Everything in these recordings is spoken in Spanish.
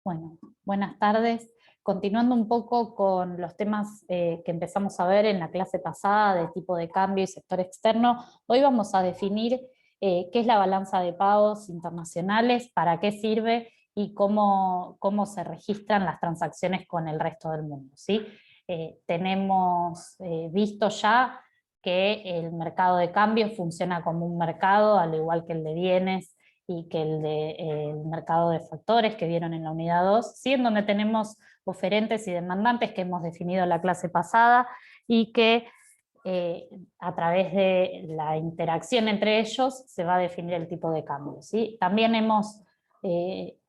Bueno, buenas tardes. Continuando un poco con los temas que empezamos a ver en la clase pasada de tipo de cambio y sector externo, hoy vamos a definir qué es la balanza de pagos internacionales, para qué sirve y cómo se registran las transacciones con el resto del mundo, ¿sí? Tenemos visto ya que el mercado de cambio funciona como un mercado, al igual que el de bienes y que el mercado de factores que vieron en la unidad 2, ¿sí? En donde tenemos oferentes y demandantes que hemos definido en la clase pasada y que a través de la interacción entre ellos se va a definir el tipo de cambio, ¿sí? También hemos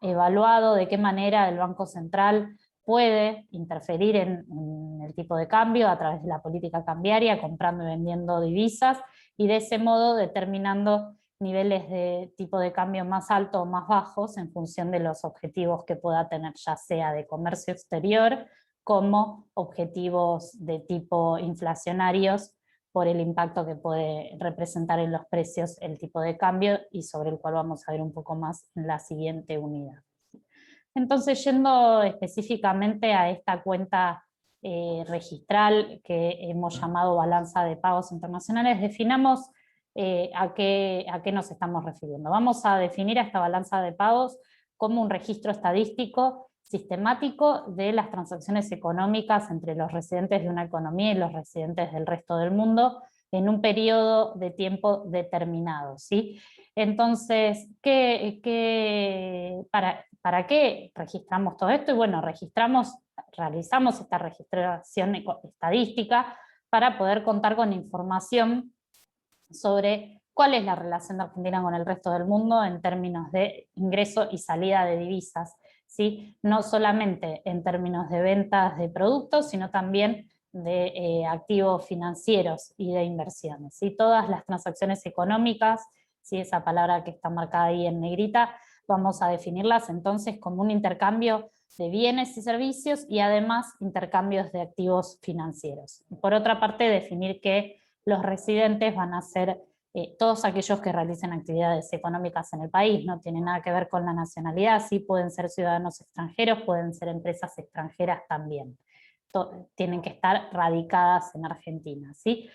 evaluado de qué manera el Banco Central puede interferir en el tipo de cambio a través de la política cambiaria, comprando y vendiendo divisas, y de ese modo determinando niveles de tipo de cambio más alto o más bajos en función de los objetivos que pueda tener, ya sea de comercio exterior como objetivos de tipo inflacionarios, por el impacto que puede representar en los precios el tipo de cambio, y sobre el cual vamos a ver un poco más en la siguiente unidad. Entonces, yendo específicamente a esta cuenta registral que hemos llamado balanza de pagos internacionales, definamos a qué nos estamos refiriendo. Vamos a definir a esta balanza de pagos como un registro estadístico sistemático de las transacciones económicas entre los residentes de una economía y los residentes del resto del mundo en un periodo de tiempo determinado, ¿sí? Entonces, ¿para qué registramos todo esto? Y bueno, realizamos esta registración estadística para poder contar con información sobre cuál es la relación de Argentina con el resto del mundo en términos de ingreso y salida de divisas, ¿sí? No solamente en términos de ventas de productos, sino también de activos financieros y de inversiones, ¿sí? Todas las transacciones económicas, ¿sí? Esa palabra que está marcada ahí en negrita, vamos a definirlas entonces como un intercambio de bienes y servicios y además intercambios de activos financieros. Por otra parte, definir que los residentes van a ser todos aquellos que realicen actividades económicas en el país, no tiene nada que ver con la nacionalidad, sí pueden ser ciudadanos extranjeros, pueden ser empresas extranjeras también. Tienen que estar radicadas en Argentina, ¿sí?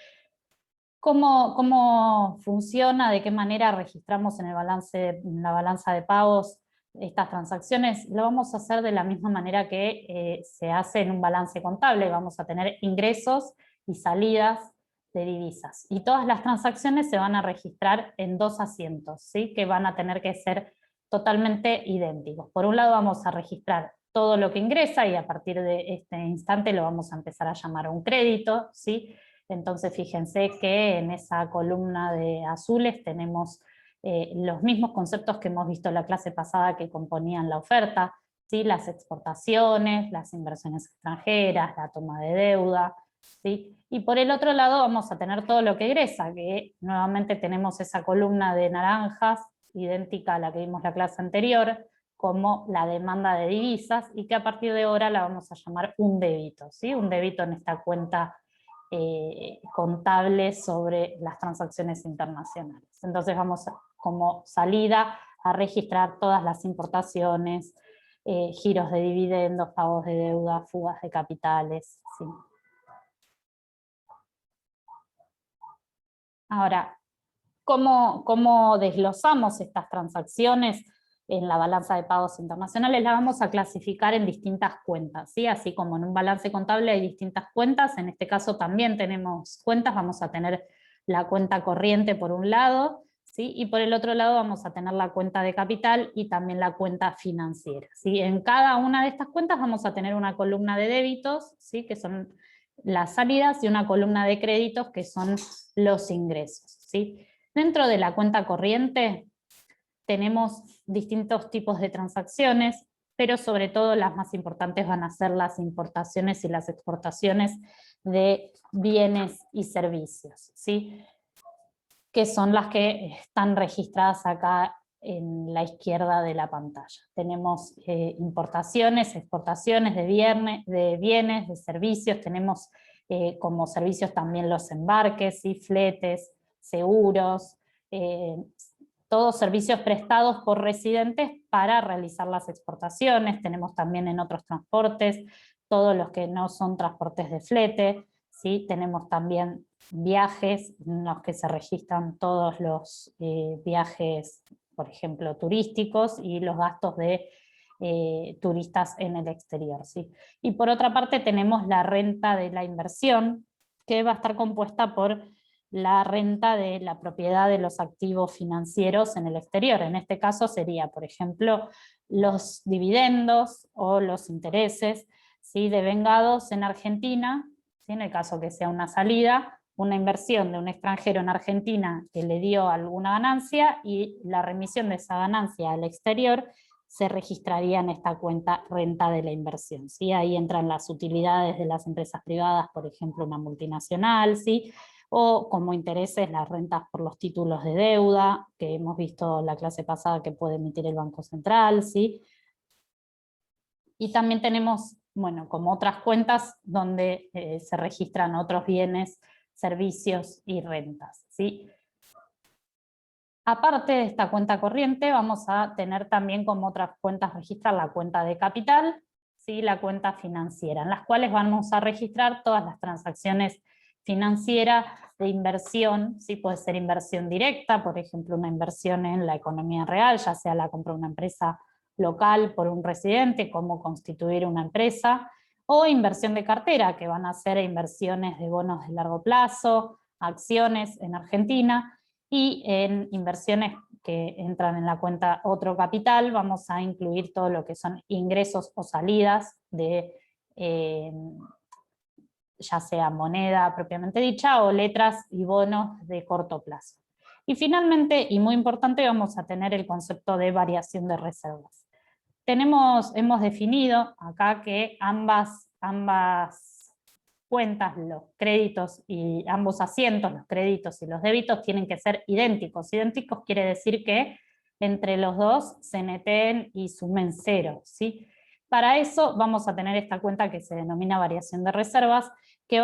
¿Cómo funciona? ¿De qué manera registramos en la balanza de pagos estas transacciones? Lo vamos a hacer de la misma manera que se hace en un balance contable. Vamos a tener ingresos y salidas de divisas. Y todas las transacciones se van a registrar en dos asientos, ¿sí? Que van a tener que ser totalmente idénticos. Por un lado vamos a registrar todo lo que ingresa y a partir de este instante lo vamos a empezar a llamar un crédito, ¿sí? Entonces fíjense que en esa columna de azules tenemos los mismos conceptos que hemos visto en la clase pasada que componían la oferta, ¿sí? Las exportaciones, las inversiones extranjeras, la toma de deuda, ¿sí? Y por el otro lado vamos a tener todo lo que egresa, que nuevamente tenemos esa columna de naranjas, idéntica a la que vimos la clase anterior, como la demanda de divisas, y que a partir de ahora la vamos a llamar un débito, ¿sí? Un débito en esta cuenta contable sobre las transacciones internacionales. Entonces vamos como salida a registrar todas las importaciones, giros de dividendos, pagos de deuda, fugas de capitales, ¿sí? Ahora, ¿cómo desglosamos estas transacciones en la balanza de pagos internacionales? La vamos a clasificar en distintas cuentas, ¿sí? Así como en un balance contable hay distintas cuentas, en este caso también tenemos cuentas, vamos a tener la cuenta corriente por un lado, ¿sí? Y por el otro lado vamos a tener la cuenta de capital y también la cuenta financiera, ¿sí? En cada una de estas cuentas vamos a tener una columna de débitos, ¿sí? Que son las salidas, y una columna de créditos, que son los ingresos, ¿sí? Dentro de la cuenta corriente tenemos distintos tipos de transacciones, pero sobre todo las más importantes van a ser las importaciones y las exportaciones de bienes y servicios, ¿sí? Que son las que están registradas acá en la izquierda de la pantalla. Tenemos importaciones, exportaciones de bienes, de servicios, tenemos como servicios también los embarques, ¿sí? Fletes, seguros, todos servicios prestados por residentes para realizar las exportaciones. Tenemos también en otros transportes, todos los que no son transportes de flete, ¿sí? Tenemos también viajes en los que se registran todos los viajes, por ejemplo, turísticos y los gastos de turistas en el exterior, ¿sí? Y por otra parte tenemos la renta de la inversión, que va a estar compuesta por la renta de la propiedad de los activos financieros en el exterior. En este caso sería, por ejemplo, los dividendos o los intereses, ¿sí?, devengados en Argentina, ¿sí?, en el caso que sea una salida, una inversión de un extranjero en Argentina que le dio alguna ganancia y la remisión de esa ganancia al exterior se registraría en esta cuenta renta de la inversión, ¿sí? Ahí entran las utilidades de las empresas privadas, por ejemplo una multinacional, ¿sí?, o como intereses las rentas por los títulos de deuda, que hemos visto la clase pasada que puede emitir el Banco Central, ¿sí? Y también tenemos, bueno, como otras cuentas donde se registran otros bienes, servicios y rentas, ¿sí? Aparte de esta cuenta corriente, vamos a tener también como otras cuentas registrar la cuenta de capital, ¿sí?, la cuenta financiera, en las cuales vamos a registrar todas las transacciones financieras de inversión, ¿sí? Puede ser inversión directa, por ejemplo una inversión en la economía real, ya sea la compra de una empresa local por un residente, como constituir una empresa, o inversión de cartera, que van a ser inversiones de bonos de largo plazo, acciones en Argentina, y en inversiones que entran en la cuenta otro capital, vamos a incluir todo lo que son ingresos o salidas de ya sea moneda propiamente dicha o letras y bonos de corto plazo. Y finalmente, y muy importante, vamos a tener el concepto de variación de reservas. Hemos definido acá que ambas cuentas, los créditos y ambos asientos, los créditos y los débitos, tienen que ser idénticos. Idénticos quiere decir que entre los dos se neteen y sumen cero, ¿sí? Para eso vamos a tener esta cuenta que se denomina variación de reservas, que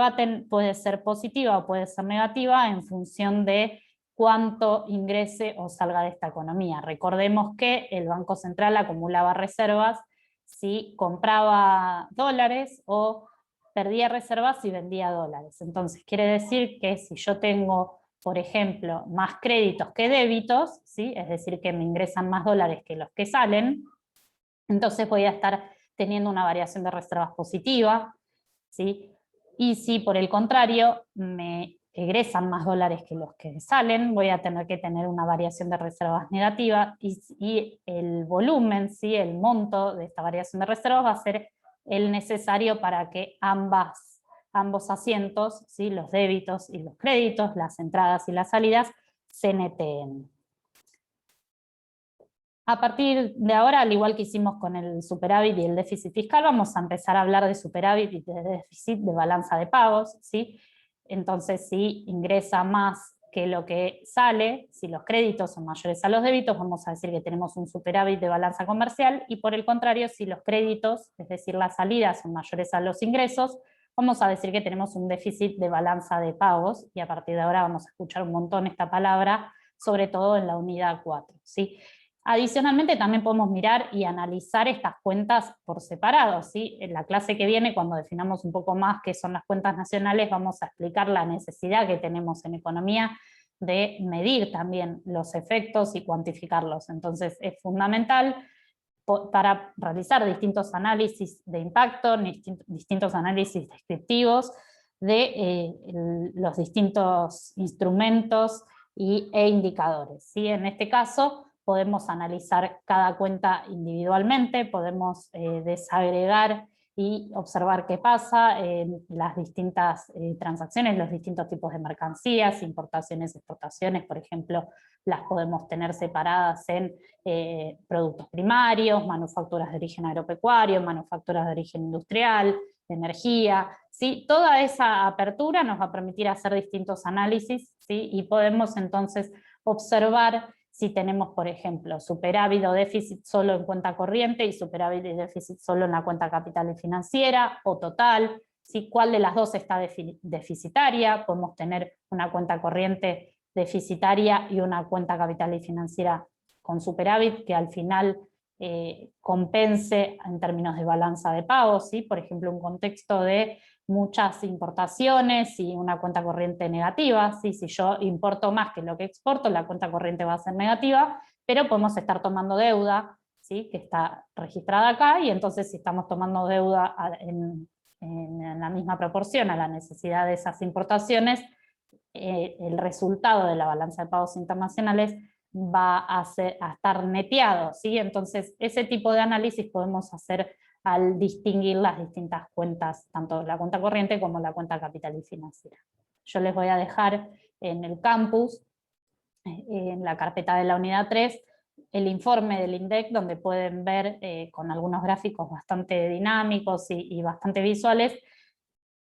puede ser positiva o puede ser negativa en función de cuánto ingrese o salga de esta economía. Recordemos que el Banco Central acumulaba reservas si compraba dólares o perdía reservas y vendía dólares. Entonces quiere decir que si yo tengo, por ejemplo, más créditos que débitos, ¿sí?, es decir, que me ingresan más dólares que los que salen, entonces voy a estar teniendo una variación de reservas positiva, ¿sí? Y si por el contrario me egresan más dólares que los que salen, voy a tener que tener una variación de reservas negativa, y el volumen, ¿sí?, el monto de esta variación de reservas va a ser el necesario para que ambos asientos, ¿sí?, los débitos y los créditos, las entradas y las salidas, se neteen. A partir de ahora, al igual que hicimos con el superávit y el déficit fiscal, vamos a empezar a hablar de superávit y de déficit de balanza de pagos, ¿sí? Entonces, si ingresa más que lo que sale, si los créditos son mayores a los débitos, vamos a decir que tenemos un superávit de balanza comercial, y por el contrario, si los créditos, es decir, las salidas, son mayores a los ingresos, vamos a decir que tenemos un déficit de balanza de pagos, y a partir de ahora vamos a escuchar un montón esta palabra, sobre todo en la unidad 4, ¿sí? Adicionalmente también podemos mirar y analizar estas cuentas por separado, ¿sí? En la clase que viene, cuando definamos un poco más qué son las cuentas nacionales, vamos a explicar la necesidad que tenemos en economía de medir también los efectos y cuantificarlos. Entonces es fundamental para realizar distintos análisis de impacto, distintos análisis descriptivos de los distintos instrumentos e indicadores, ¿sí? En este caso podemos analizar cada cuenta individualmente, podemos desagregar y observar qué pasa en las distintas transacciones, los distintos tipos de mercancías, importaciones, exportaciones, por ejemplo, las podemos tener separadas en productos primarios, manufacturas de origen agropecuario, manufacturas de origen industrial, de energía, ¿sí? Toda esa apertura nos va a permitir hacer distintos análisis, ¿sí? Y podemos entonces observar si tenemos, por ejemplo, superávit o déficit solo en cuenta corriente y superávit y déficit solo en la cuenta capital y financiera, o total, ¿sí? ¿Cuál de las dos está deficitaria? Podemos tener una cuenta corriente deficitaria y una cuenta capital y financiera con superávit, que al final compense en términos de balanza de pagos, ¿sí? Por ejemplo, un contexto de muchas importaciones y una cuenta corriente negativa, ¿sí? Si yo importo más que lo que exporto, la cuenta corriente va a ser negativa, pero podemos estar tomando deuda, ¿sí? Que está registrada acá, y entonces si estamos tomando deuda en la misma proporción a la necesidad de esas importaciones, el resultado de la balanza de pagos internacionales va a estar neteado, ¿sí? Entonces, ese tipo de análisis podemos hacer al distinguir las distintas cuentas, tanto la cuenta corriente como la cuenta capital y financiera. Yo les voy a dejar en el campus, en la carpeta de la unidad 3, el informe del INDEC, donde pueden ver con algunos gráficos bastante dinámicos y bastante visuales,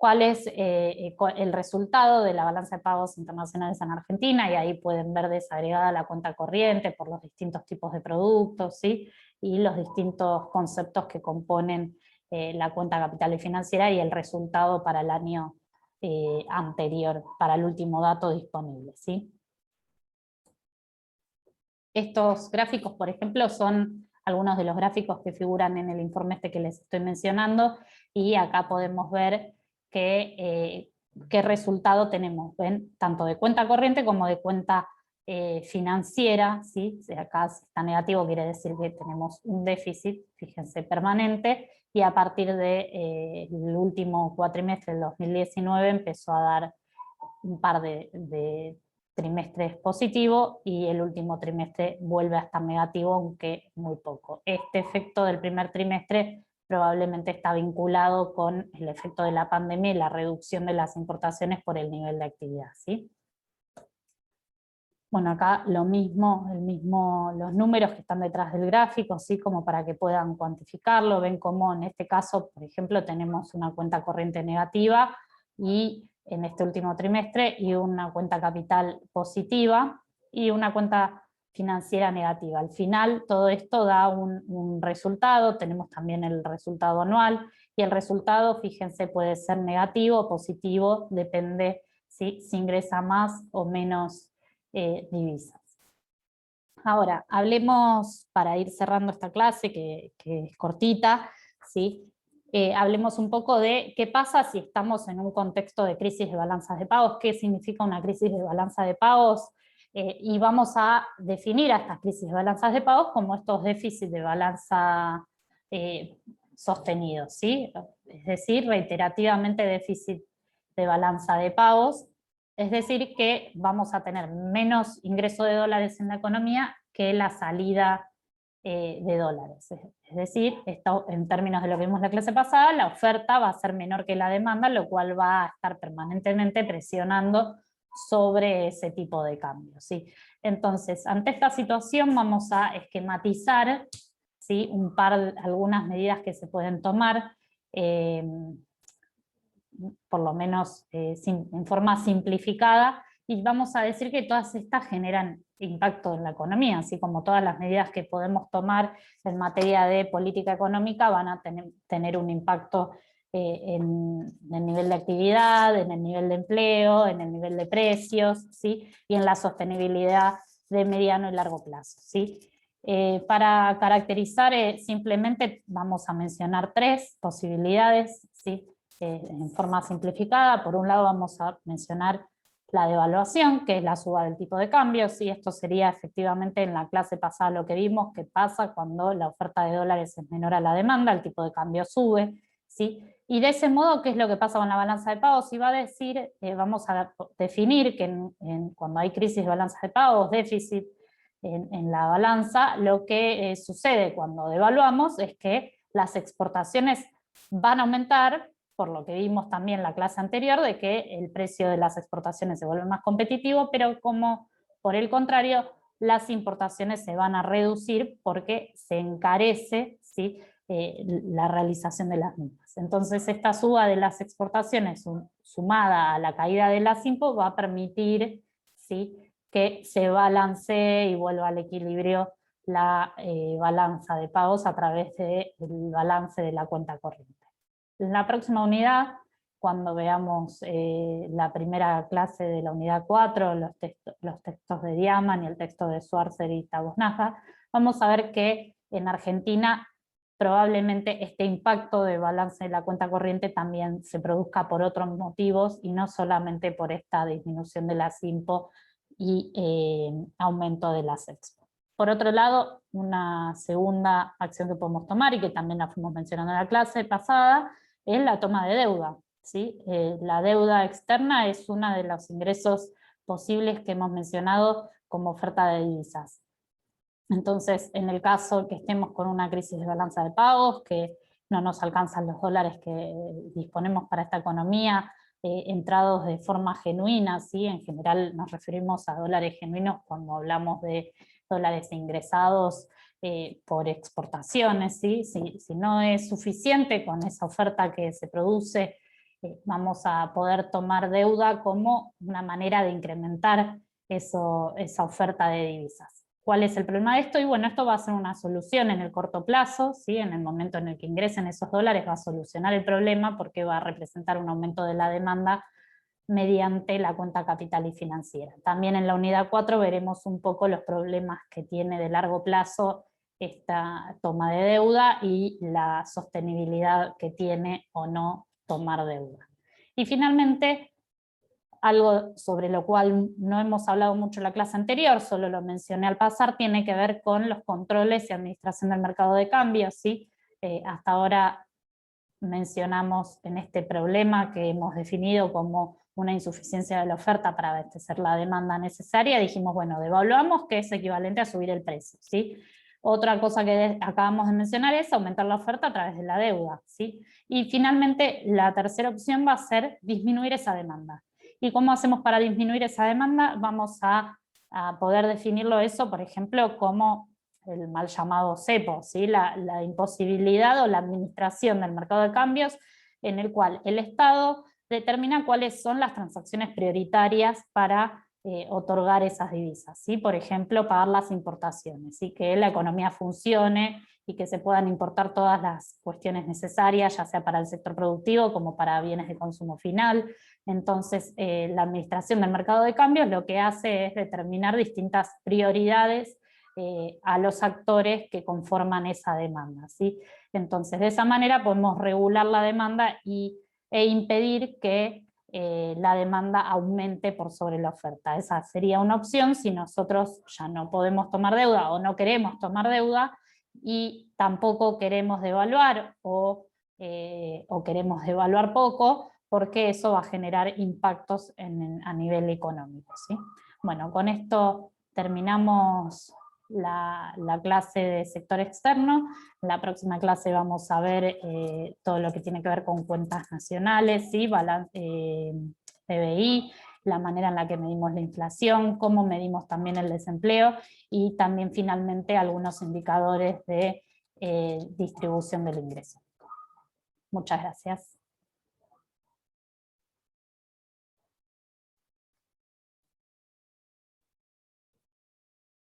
cuál es el resultado de la balanza de pagos internacionales en Argentina, y ahí pueden ver desagregada la cuenta corriente por los distintos tipos de productos, ¿sí? Y los distintos conceptos que componen la cuenta capital y financiera, y el resultado para el año anterior, para el último dato disponible, ¿sí? Estos gráficos, por ejemplo, son algunos de los gráficos que figuran en el informe este que les estoy mencionando, y acá podemos ver qué resultado tenemos, ¿ven? Tanto de cuenta corriente como de cuenta financiera, ¿sí? Si acá está negativo quiere decir que tenemos un déficit, fíjense, permanente, y a partir del último cuatrimestre del 2019 empezó a dar un par de trimestres positivo, y el último trimestre vuelve a estar negativo, aunque muy poco. Este efecto del primer trimestre probablemente está vinculado con el efecto de la pandemia y la reducción de las importaciones por el nivel de actividad, ¿sí? Bueno, acá lo mismo, los números que están detrás del gráfico, ¿sí? Como para que puedan cuantificarlo. Ven cómo en este caso, por ejemplo, tenemos una cuenta corriente negativa y en este último trimestre, y una cuenta capital positiva y una cuenta financiera negativa. Al final todo esto da un resultado, tenemos también el resultado anual, y el resultado, fíjense, puede ser negativo o positivo, depende si ingresa más o menos divisas. Ahora, hablemos, para ir cerrando esta clase, que es cortita, ¿sí? Hablemos un poco de qué pasa si estamos en un contexto de crisis de balanzas de pagos, qué significa una crisis de balanza de pagos, y vamos a definir a estas crisis de balanzas de pagos como estos déficits de balanza sostenidos, ¿sí? Es decir, reiterativamente déficit de balanza de pagos. Es decir, que vamos a tener menos ingreso de dólares en la economía que la salida de dólares. Es decir, esto, en términos de lo que vimos la clase pasada, la oferta va a ser menor que la demanda, lo cual va a estar permanentemente presionando sobre ese tipo de cambios, ¿sí? Entonces, ante esta situación vamos a esquematizar, ¿sí? Algunas medidas que se pueden tomar, por lo menos en forma simplificada, y vamos a decir que todas estas generan impacto en la economía, así como todas las medidas que podemos tomar en materia de política económica van a tener un impacto en el nivel de actividad, en el nivel de empleo, en el nivel de precios, ¿sí? Y en la sostenibilidad de mediano y largo plazo, ¿sí? Para caracterizar, simplemente vamos a mencionar tres posibilidades, ¿sí? En forma simplificada. Por un lado vamos a mencionar la devaluación, que es la suba del tipo de cambio, ¿sí? Esto sería efectivamente en la clase pasada lo que vimos, que pasa cuando la oferta de dólares es menor a la demanda, el tipo de cambio sube, ¿sí? Y de ese modo, ¿qué es lo que pasa con la balanza de pagos? Y va a decir, vamos a definir que cuando hay crisis de balanza de pagos, déficit en la balanza, lo que sucede cuando devaluamos es que las exportaciones van a aumentar, por lo que vimos también en la clase anterior, de que el precio de las exportaciones se vuelve más competitivo, pero como por el contrario, las importaciones se van a reducir porque se encarece, ¿sí? La realización de las mismas. Entonces esta suba de las exportaciones sumada a la caída de las impos va a permitir, ¿sí? Que se balancee y vuelva al equilibrio la balanza de pagos a través del balance de la cuenta corriente. En la próxima unidad cuando veamos la primera clase de la unidad 4, los textos de Diaman y el texto de Schwarzer y Tagoznaga, vamos a ver que en Argentina probablemente este impacto de balance de la cuenta corriente también se produzca por otros motivos y no solamente por esta disminución de las IMPO y aumento de las Expo. Por otro lado, una segunda acción que podemos tomar, y que también la fuimos mencionando en la clase pasada, es la toma de deuda, ¿sí? La deuda externa es uno de los ingresos posibles que hemos mencionado como oferta de divisas. Entonces, en el caso que estemos con una crisis de balanza de pagos, que no nos alcanzan los dólares que disponemos para esta economía, entrados de forma genuina, ¿sí? En general nos referimos a dólares genuinos cuando hablamos de dólares ingresados por exportaciones, ¿sí? Si no es suficiente con esa oferta que se produce, vamos a poder tomar deuda como una manera de incrementar esa oferta de divisas. ¿Cuál es el problema de esto? Y bueno, esto va a ser una solución en el corto plazo, ¿sí? En el momento en el que ingresen esos dólares va a solucionar el problema porque va a representar un aumento de la demanda mediante la cuenta capital y financiera. También en la unidad 4 veremos un poco los problemas que tiene de largo plazo esta toma de deuda y la sostenibilidad que tiene o no tomar deuda. Y finalmente, algo sobre lo cual no hemos hablado mucho en la clase anterior, solo lo mencioné al pasar, tiene que ver con los controles y administración del mercado de cambios, ¿sí? Hasta ahora mencionamos en este problema que hemos definido como una insuficiencia de la oferta para abastecer la demanda necesaria, dijimos, bueno, devaluamos, que es equivalente a subir el precio, ¿sí? Otra cosa que acabamos de mencionar es aumentar la oferta a través de la deuda, ¿sí? Y finalmente la tercera opción va a ser disminuir esa demanda. ¿Y cómo hacemos para disminuir esa demanda? Vamos a poder definirlo eso, por ejemplo, como el mal llamado cepo, ¿sí? la imposibilidad o la administración del mercado de cambios en el cual el Estado determina cuáles son las transacciones prioritarias para otorgar esas divisas, ¿sí? Por ejemplo, pagar las importaciones, ¿sí? Que la economía funcione y que se puedan importar todas las cuestiones necesarias, ya sea para el sector productivo como para bienes de consumo final. Entonces, la administración del mercado de cambios lo que hace es determinar distintas prioridades a los actores que conforman esa demanda, ¿sí? Entonces, de esa manera podemos regular la demanda e impedir que la demanda aumente por sobre la oferta. Esa sería una opción si nosotros ya no podemos tomar deuda o no queremos tomar deuda y tampoco queremos devaluar o queremos devaluar poco, porque eso va a generar impactos a nivel económico, ¿sí? Bueno, con esto terminamos la clase de sector externo. En la próxima clase vamos a ver todo lo que tiene que ver con cuentas nacionales, ¿sí? PBI, la manera en la que medimos la inflación, cómo medimos también el desempleo y también finalmente algunos indicadores de distribución del ingreso. Muchas gracias.